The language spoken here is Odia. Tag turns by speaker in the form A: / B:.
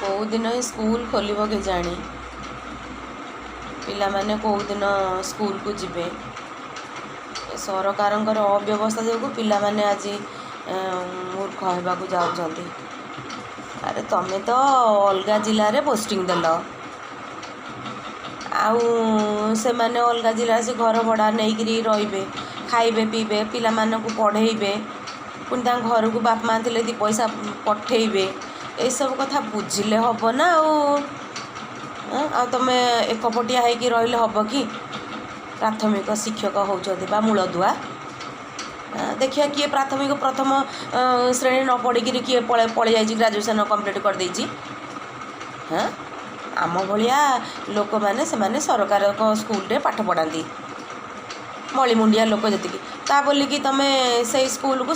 A: କେଉଁ ଦିନ ସ୍କୁଲ ଖୋଲିବ କେଜାଣି। ପିଲାମାନେ କେଉଁ ଦିନ ସ୍କୁଲକୁ ଯିବେ। ସରକାରଙ୍କର ଅବ୍ୟବସ୍ଥା ଯୋଗୁଁ ପିଲାମାନେ ଆଜି ମୂର୍ଖ ହେବାକୁ ଯାଉଛନ୍ତି। ଆରେ ତମେ ତ ଅଲଗା ଜିଲ୍ଲାରେ ପୋଷ୍ଟିଂ ଦେଲ, ଆଉ ସେମାନେ ଅଲଗା ଜିଲ୍ଲାରେ ସେ ଘର ଭଡ଼ା ନେଇକରି ରହିବେ, ଖାଇବେ ପିଇବେ, ପିଲାମାନଙ୍କୁ ପଢ଼େଇବେ, ପୁଣି ତାଙ୍କ ଘରକୁ ବାପା ମାଆ ଥିଲେ 2 ପଇସା ପଠେଇବେ। ଏସବୁ କଥା ବୁଝିଲେ ହେବ ନା। ଆଉ ତମେ ଏକପଟିଆ ହେଇକି ରହିଲେ ହେବ କି? ପ୍ରାଥମିକ ଶିକ୍ଷକ ହେଉଛନ୍ତି ବା ମୂଳଦୁଆ। ଦେଖିବା କିଏ ପ୍ରାଥମିକ ପ୍ରଥମ ଶ୍ରେଣୀ ନ ପଢ଼ିକିରି କିଏ ପଳେଇ ଯାଇଛି, ଗ୍ରାଜୁଏସନ୍ କମ୍ପ୍ଲିଟ୍ କରିଦେଇଛି। ଆମ ଭଳିଆ ଲୋକମାନେ ସେମାନେ ସରକାରଙ୍କ ସ୍କୁଲରେ ପାଠ ପଢ଼ାନ୍ତି, ମଳିମୁଣ୍ଡିଆ ଲୋକ ଯେତିକି। ତା ବୋଲିକି ତମେ ସେଇ ସ୍କୁଲକୁ